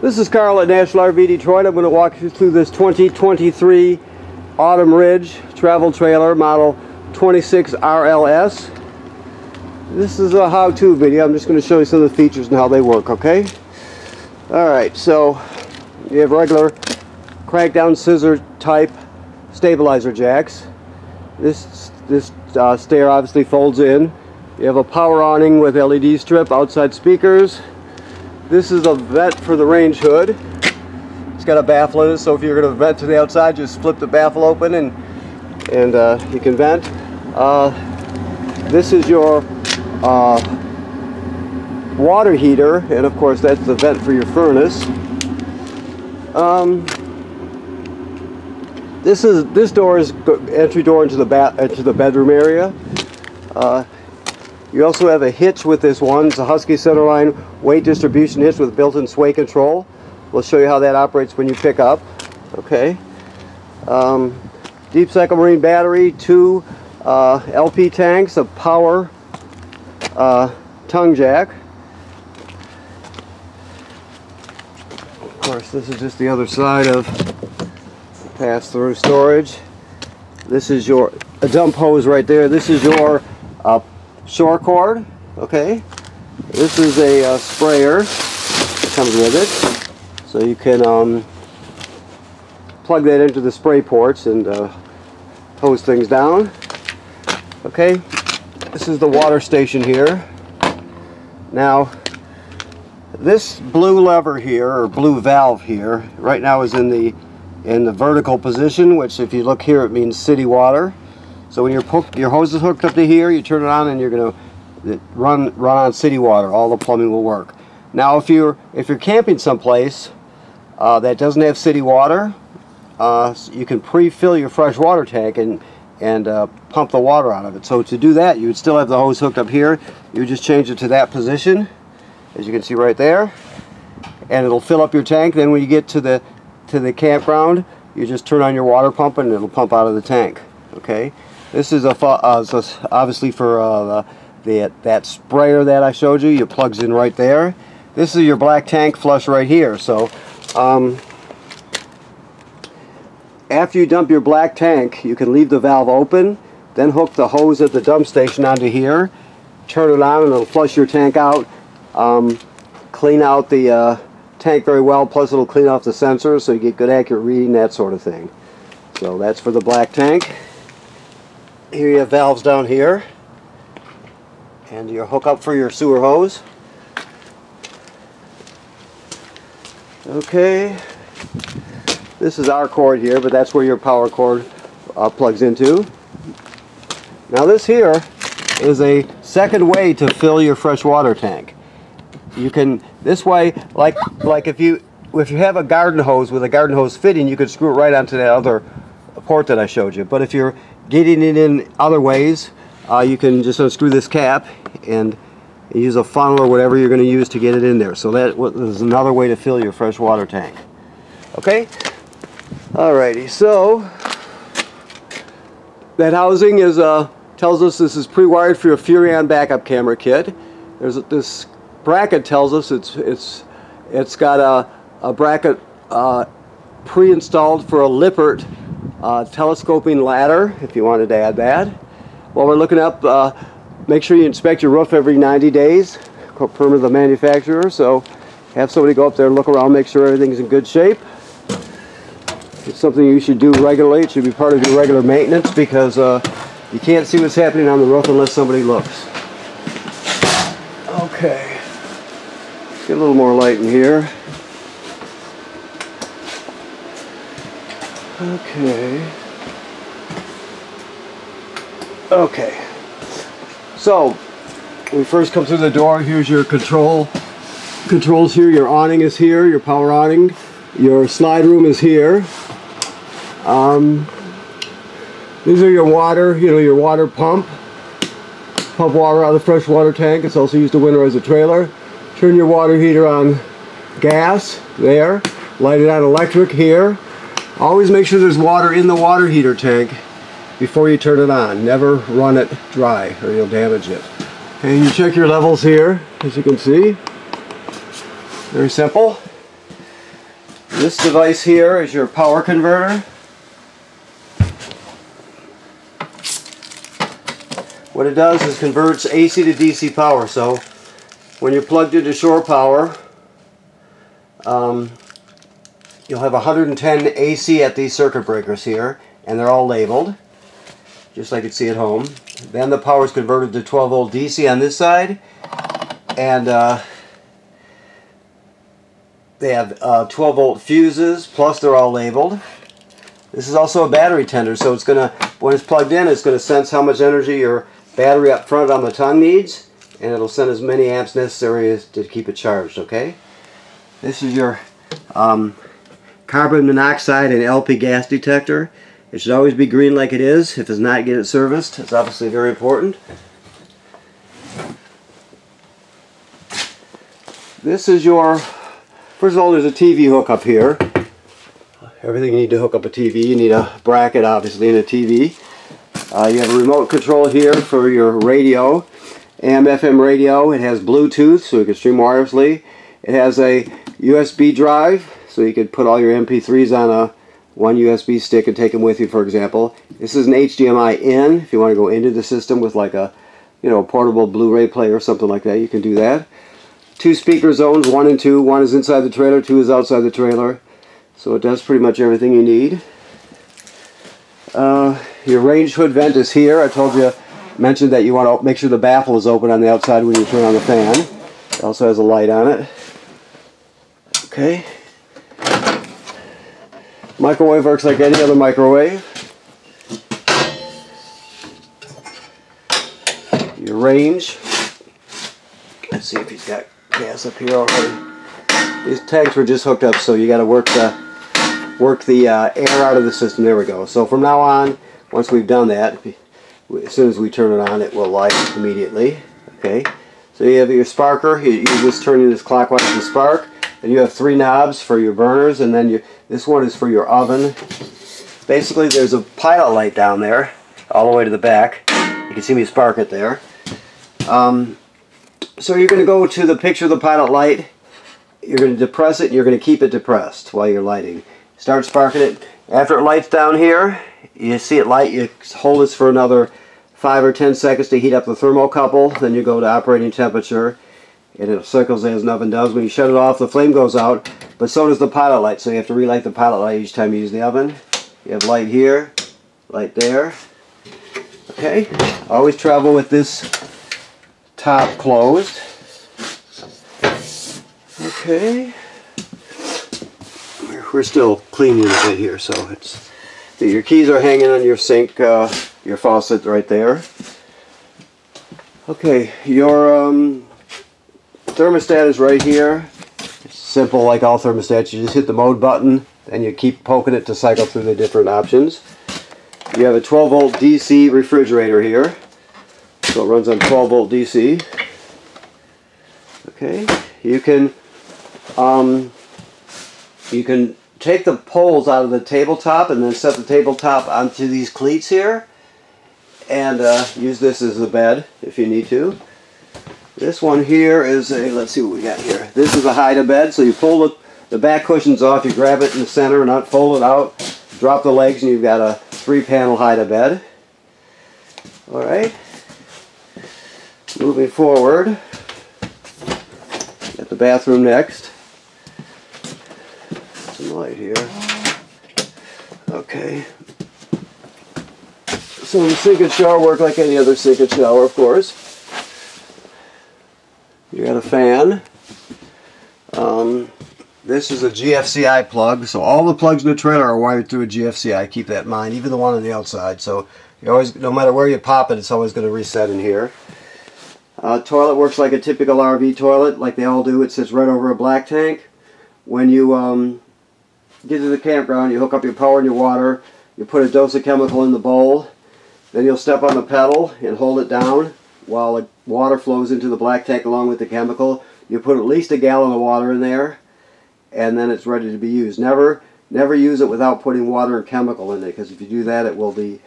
This is Carl at National RV Detroit. I'm going to walk you through this 2023 Autumn Ridge travel trailer model 26 RLS. This is a how-to video. I'm just going to show you some of the features and how they work, okay? Alright, so you have regular crank down scissor type stabilizer jacks. This stair obviously folds in. You have a power awning with LED strip, outside speakers. This is a vent for the range hood. It's got a baffle in it, so if you're going to vent to the outside, just flip the baffle open and you can vent. This is your water heater, and of course that's the vent for your furnace. This door is entry door into the bedroom area. You also have a hitch with this one. It's a Husky centerline weight distribution hitch with built-in sway control. We'll show you how that operates when you pick up. Okay. Deep cycle marine battery, 2 LP tanks, a power tongue jack. Of course, this is just the other side of pass-through storage. This is your dump hose right there. This is your shore cord. Okay. This is a sprayer that comes with it, so you can plug that into the spray ports and hose things down. Okay. This is the water station here. Now, this blue lever here, or blue valve here, right now is in the vertical position, which if you look here it means city water. So when your hose is hooked up to here, you turn it on and you're going to run on city water. All the plumbing will work. Now if you're camping someplace that doesn't have city water, you can pre-fill your fresh water tank and pump the water out of it. So to do that, you would still have the hose hooked up here. You would just change it to that position, as you can see right there, and it'll fill up your tank. Then when you get to the campground, you just turn on your water pump and it'll pump out of the tank. Okay. This is obviously for that sprayer that I showed you. It plugs in right there. This is your black tank flush right here. So after you dump your black tank, you can leave the valve open, then hook the hose at the dump station onto here, turn it on, and it'll flush your tank out, clean out the tank very well, plus it'll clean off the sensors so you get good accurate reading, that sort of thing. So that's for the black tank. Here you have valves down here, and your hookup for your sewer hose. Okay, this is our cord here, but that's where your power cord plugs into. Now this here is a second way to fill your fresh water tank. You can, this way, like if you have a garden hose with a garden hose fitting, you could screw it right onto that other port that I showed you. But if you're getting it in other ways, you can just unscrew this cap and use a funnel or whatever you're going to use to get it in there. So that is another way to fill your fresh water tank. Okay? Alrighty, so that housing is tells us this is pre-wired for your Furrion backup camera kit. There's this bracket tells us it's got a bracket pre-installed for a Lippert telescoping ladder, if you wanted to add that. While we're looking up, make sure you inspect your roof every 90 days, permit of the manufacturer. So have somebody go up there and look around, make sure everything's in good shape. It's something you should do regularly. It should be part of your regular maintenance, because you can't see what's happening on the roof unless somebody looks. Okay, let's get a little more light in here. Okay, so when we first come through the door, here's your controls here. Your awning is here, your power awning. Your slide room is here. These are your water, your water pump. Pump water out of the fresh water tank. It's also used to winterize a trailer. Turn your water heater on gas there. Light it on electric here. Always make sure there's water in the water heater tank before you turn it on. Never run it dry or you'll damage it. And you check your levels here, as you can see. Very simple. This device here is your power converter. What it does is converts AC to DC power. So when you're plugged into shore power, you'll have 110 AC at these circuit breakers here, and they're all labeled, just like you'd see at home. Then the power is converted to 12 volt DC on this side, and they have 12 volt fuses, plus they're all labeled. This is also a battery tender, so it's gonna, when it's plugged in, it's gonna sense how much energy your battery up front on the tongue needs, and it'll send as many amps necessary as to keep it charged. Okay. This is your carbon monoxide and LP gas detector. It should always be green like it is. If it's not, get it serviced. It's obviously very important. This is your, first of all, there's a TV hookup here. Everything you need to hook up a TV. You need a bracket, obviously, and a TV. You have a remote control here for your radio, AM/FM radio. It has Bluetooth, so you can stream wirelessly. It has a USB drive, so you could put all your MP3s on one USB stick and take them with you, for example. This is an HDMI in. If you want to go into the system with like a, a portable Blu-ray player or something like that, you can do that. 2 speaker zones, 1 and 2. 1 is inside the trailer, 2 is outside the trailer. So it does pretty much everything you need. Your range hood vent is here. I mentioned that you want to make sure the baffle is open on the outside when you turn on the fan. It also has a light on it. Okay. Microwave works like any other microwave. Your range. Let's see if he's got gas up here already. These tanks were just hooked up, so you got to work the air out of the system. There we go. So from now on, once we've done that, as soon as we turn it on, it will light immediately. Okay. So you have your sparker. You just turning this clockwise to spark. And you have 3 knobs for your burners, and then this one is for your oven. Basically, there's a pilot light down there, all the way to the back. You can see me spark it there. So you're going to go to the picture of the pilot light. You're going to depress it, and you're going to keep it depressed while you're lighting. Start sparking it. After it lights down here, you see it light. You hold this for another 5 or 10 seconds to heat up the thermocouple. Then you go to operating temperature. And it circles as an oven does. When you shut it off, the flame goes out, but so does the pilot light, so you have to relight the pilot light each time you use the oven. You have light here, light there. Okay, always travel with this top closed. Okay, we're still cleaning a bit here, so your keys are hanging on your sink, your faucet right there. Okay, your thermostat is right here. It's simple like all thermostats. You just hit the mode button and you keep poking it to cycle through the different options. You have a 12 volt DC refrigerator here. So it runs on 12 volt DC. Okay. You can take the poles out of the tabletop and then set the tabletop onto these cleats here and use this as a bed if you need to. This one here is a, let's see what we got here. This is a hide-a-bed, so you pull the back cushions off, you grab it in the center and unfold it out, drop the legs, and you've got a 3-panel hide-a-bed. Alright. Moving forward. At the bathroom next. Some light here. Okay. So the sink and shower work like any other sink and shower, of course. You got a fan. This is a GFCI plug, so all the plugs in the trailer are wired through a GFCI. Keep that in mind, even the one on the outside. So you always, no matter where you pop it, it's always going to reset in here. Toilet works like a typical RV toilet, like they all do. It sits right over a black tank. When you get to the campground, you hook up your power and your water. You put a dose of chemical in the bowl. Then you'll step on the pedal and hold it down while the water flows into the black tank along with the chemical. You put at least a gallon of water in there, and then it's ready to be used. Never use it without putting water and chemical in it, because if you do that, it'll be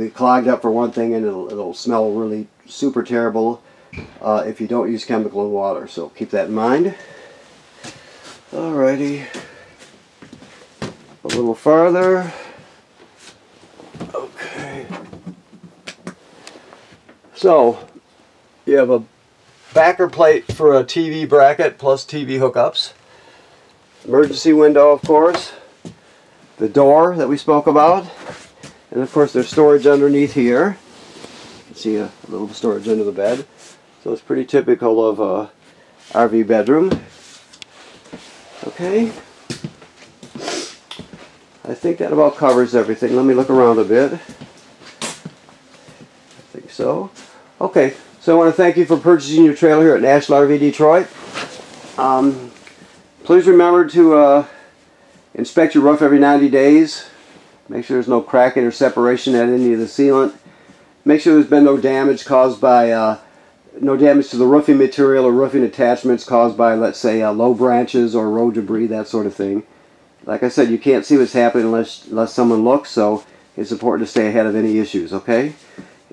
clogged up for one thing, and it'll smell really super terrible if you don't use chemical and water. So keep that in mind. Alrighty. little farther. Okay. So, you have a backer plate for a TV bracket plus TV hookups. Emergency window, of course. The door that we spoke about. And of course there's storage underneath here. You can see a little storage under the bed. So it's pretty typical of a RV bedroom. Okay. I think that about covers everything. Let me look around a bit. I think so. Okay, so I want to thank you for purchasing your trailer here at National RV Detroit. Please remember to inspect your roof every 90 days. Make sure there's no cracking or separation at any of the sealant. Make sure there's been no damage caused by, no damage to the roofing material or roofing attachments caused by, let's say, low branches or road debris, that sort of thing. Like I said, you can't see what's happening unless someone looks, so it's important to stay ahead of any issues, okay?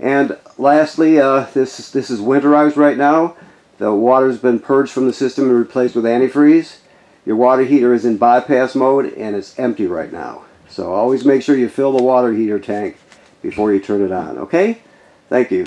And lastly, this is winterized right now. The water's been purged from the system and replaced with antifreeze. Your water heater is in bypass mode and it's empty right now. So always make sure you fill the water heater tank before you turn it on, okay? Thank you.